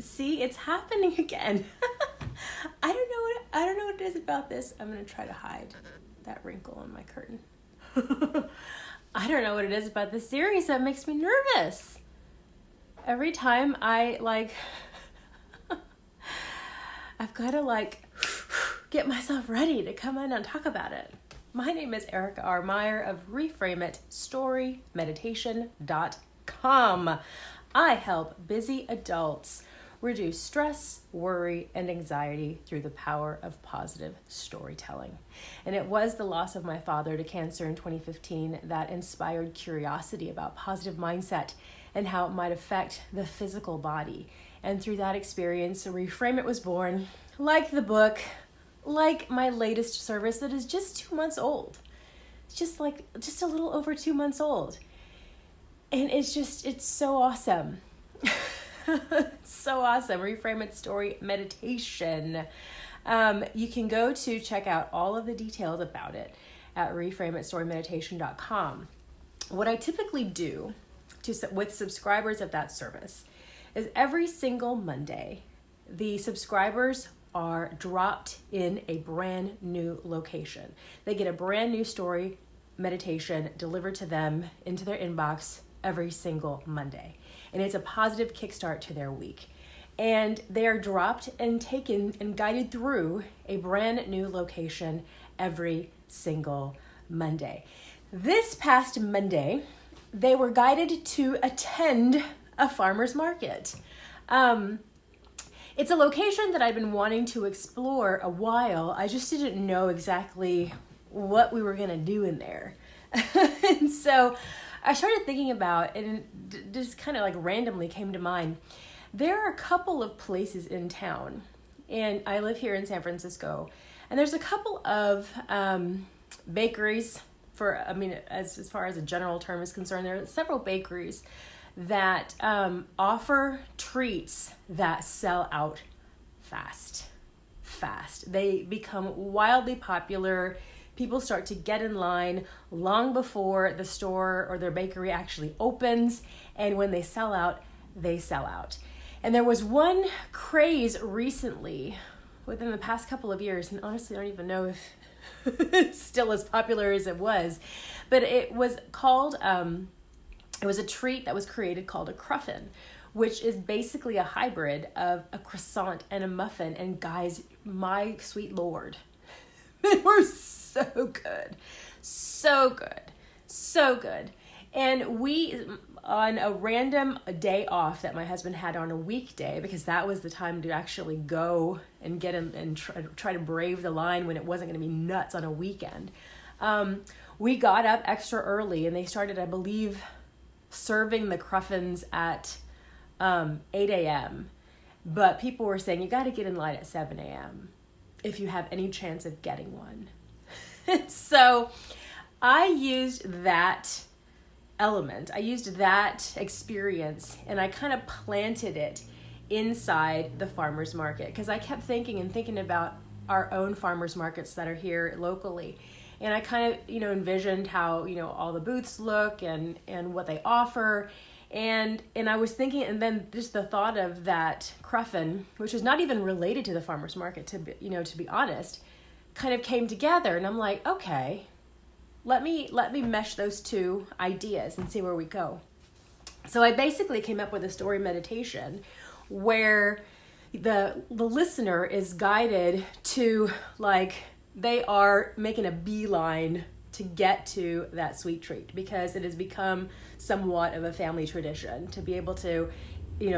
See, it's happening again. I don't know what it is about this. I'm gonna try to hide that wrinkle on my curtain. I don't know what it is about this series that makes me nervous. Every time I I've got to get myself ready to come in and talk about it. My name is Erica R. Meyer of ReframeItStoryMeditation.com. I help busy adults reduce stress, worry, and anxiety through the power of positive storytelling. And it was the loss of my father to cancer in 2015 that inspired curiosity about positive mindset and how it might affect the physical body. And through that experience, Reframe It was born, like the book, like my latest service that is just 2 months old. It's just a little over 2 months old. And it's so awesome. It's so awesome. Reframe It Story Meditation. You can go to check out all of the details about it at ReframeItStoryMeditation.com. What I typically do with subscribers of that service is every single Monday, the subscribers are dropped in a brand new location. They get a brand new story meditation delivered to them into their inbox every single Monday. And it's a positive kickstart to their week. And they are dropped and taken and guided through a brand new location every single Monday. This past Monday, they were guided to attend a farmer's market. It's a location that I've been wanting to explore a while. I just didn't know exactly what we were going to do in there. And so I started thinking about it, and just kind of randomly came to mind. There are a couple of places in town, and I live here in San Francisco, and there's a couple of bakeries as far as a general term is concerned. There are several bakeries that offer treats that sell out fast. They become wildly popular. People start to get in line long before the store or their bakery actually opens. And when they sell out, they sell out. And there was one craze recently within the past couple of years, and honestly, I don't even know if it's still as popular as it was, but it was called, it was a treat that was created called a cruffin, which is basically a hybrid of a croissant and a muffin. And guys, my sweet Lord, they were so good. And we, on a random day off that my husband had on a weekday, because that was the time to actually go and get in and try to brave the line when it wasn't going to be nuts on a weekend. We got up extra early, and they started, I believe, serving the cruffins at 8 a.m. But people were saying, you got to get in line at 7 a.m. if you have any chance of getting one. So I used that element, I used that experience, and I kind of planted it inside the farmer's market, because I kept thinking about our own farmer's markets that are here locally. And I kind of, envisioned how, all the booths look and what they offer. And I was thinking, and then just the thought of that cruffin, which is not even related to the farmer's market, to be honest, kind of came together. And I'm like, okay, let me mesh those two ideas and see where we go. So I basically came up with a story meditation where the listener is guided to, they are making a beeline to get to that sweet treat, because it has become somewhat of a family tradition to be able to,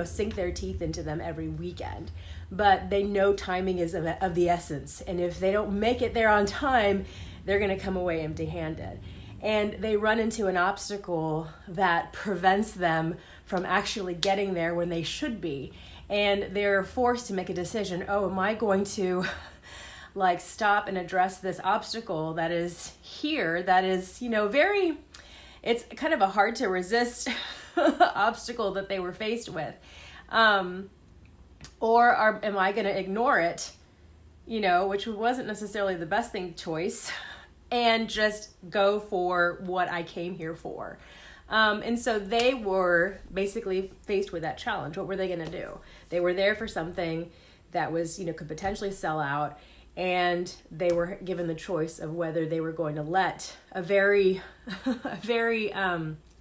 sink their teeth into them every weekend. But they know timing is of the essence. And if they don't make it there on time, they're going to come away empty-handed. And they run into an obstacle that prevents them from actually getting there when they should be. And they're forced to make a decision. Oh, am I going to stop and address this obstacle that is here, that is, it's kind of a hard to resist obstacle that they were faced with. Or am I going to ignore it, which wasn't necessarily the best choice, and just go for what I came here for. And so they were basically faced with that challenge. What were they going to do? They were there for something that was, could potentially sell out. And they were given the choice of whether they were going to let a very, a very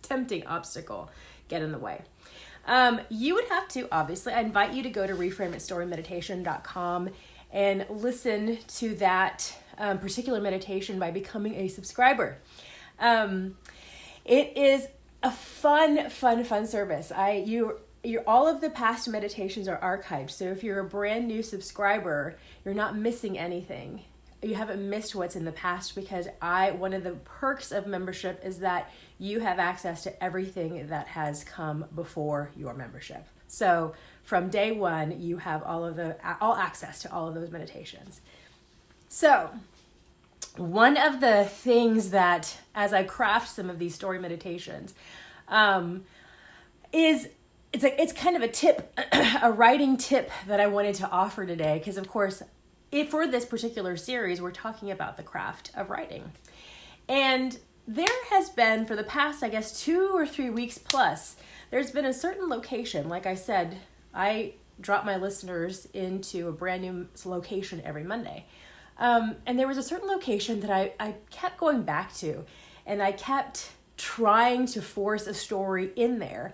tempting obstacle get in the way. You would have to, obviously, I invite you to go to reframeitstorymeditation.com and listen to that particular meditation by becoming a subscriber. It is a fun service. All of the past meditations are archived. So if you're a brand new subscriber, you're not missing anything. You haven't missed what's in the past, because one of the perks of membership is that you have access to everything that has come before your membership. So from day one, you have all access to all of those meditations. So one of the things that, as I craft some of these story meditations, is it's kind of a tip, a writing tip that I wanted to offer today, because of course, for this particular series, we're talking about the craft of writing. And there has been, for the past, 2 or 3 weeks plus, there's been a certain location. Like I said, I drop my listeners into a brand new location every Monday. And there was a certain location that I kept going back to, and I kept trying to force a story in there.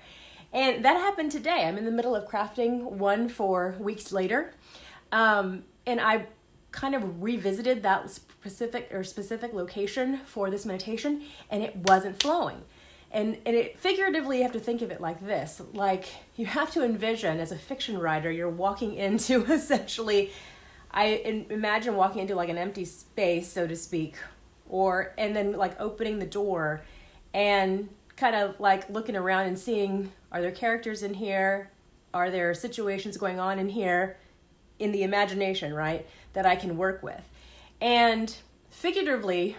And that happened today. I'm in the middle of crafting one for Weeks Later. And I kind of revisited that specific location for this meditation, and it wasn't flowing. And it figuratively, you have to think of it like this. Like, you have to envision, as a fiction writer, you're walking into essentially, I imagine walking into like an empty space, so to speak, and then like opening the door and kind of like looking around and seeing, are there characters in here? Are there situations going on in here in the imagination, right, that I can work with? And figuratively,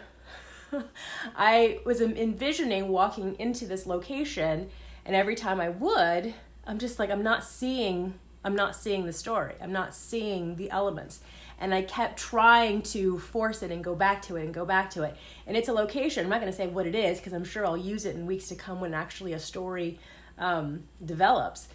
I was envisioning walking into this location, and every time I would, I'm just like, I'm not seeing the story. I'm not seeing the elements. And I kept trying to force it and go back to it and go back to it. And it's a location. I'm not going to say what it is, because I'm sure I'll use it in weeks to come when actually a story develops.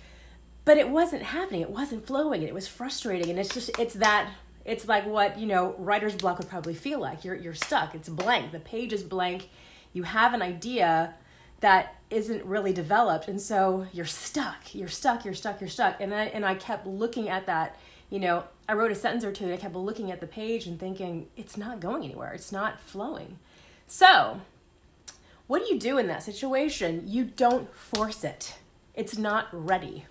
But it wasn't happening. It wasn't flowing. And it was frustrating. And it's like what, writer's block would probably feel like. You're stuck. It's blank. The page is blank. You have an idea that isn't really developed. And so you're stuck. And I kept looking at that. I wrote a sentence or two, and I kept looking at the page and thinking, it's not going anywhere. It's not flowing. So what do you do in that situation? You don't force it. It's not ready.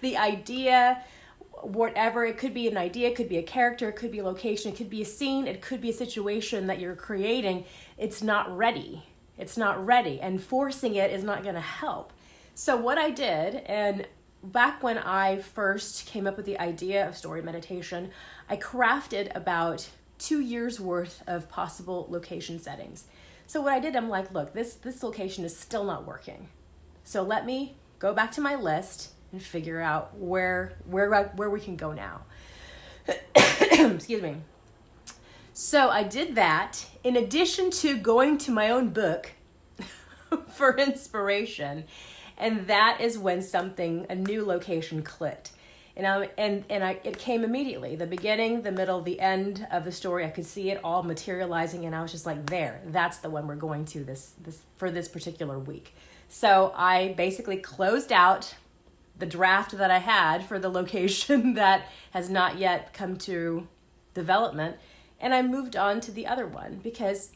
The idea, whatever, it could be an idea, it could be a character, it could be a location, it could be a scene, it could be a situation that you're creating. It's not ready. It's not ready. And forcing it is not going to help. So what I did, and back when I first came up with the idea of story meditation, I crafted about 2 years worth of possible location settings. So what I did, I'm like, look, this location is still not working. So let me go back to my list and figure out where we can go now. Excuse me. So I did that in addition to going to my own book for inspiration. And that is when a new location clicked. It came immediately. The beginning, the middle, the end of the story, I could see it all materializing, and I was just like, that's the one we're going to this for this particular week. So I basically closed out the draft that I had for the location that has not yet come to development, and I moved on to the other one because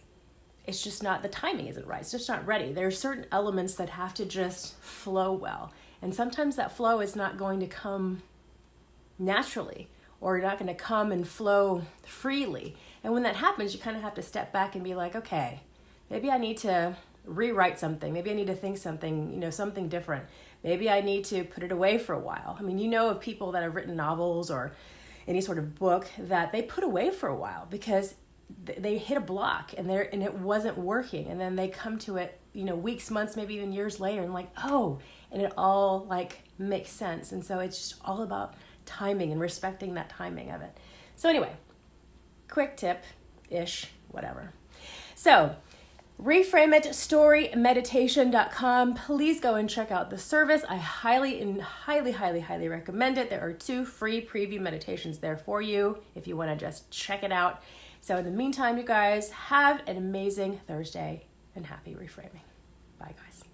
it's just not, the timing isn't right. It's just not ready. There are certain elements that have to just flow well. And sometimes that flow is not going to come naturally, or not going to come and flow freely. And when that happens, you kind of have to step back and be like, okay, maybe I need to rewrite something. Maybe I need to think something, something different. Maybe I need to put it away for a while. I mean, of people that have written novels or any sort of book that they put away for a while because they hit a block and it wasn't working, and then they come to it weeks, months, maybe even years later, and like, and it all like makes sense. And so it's just all about timing and respecting that timing of it. So anyway, quick tip ish, whatever. So ReframeItStoryMeditation.com. Please go and check out the service. I highly recommend it. There are 2 free preview meditations there for you if you want to just check it out. So in the meantime, you guys, have an amazing Thursday and happy reframing. Bye, guys.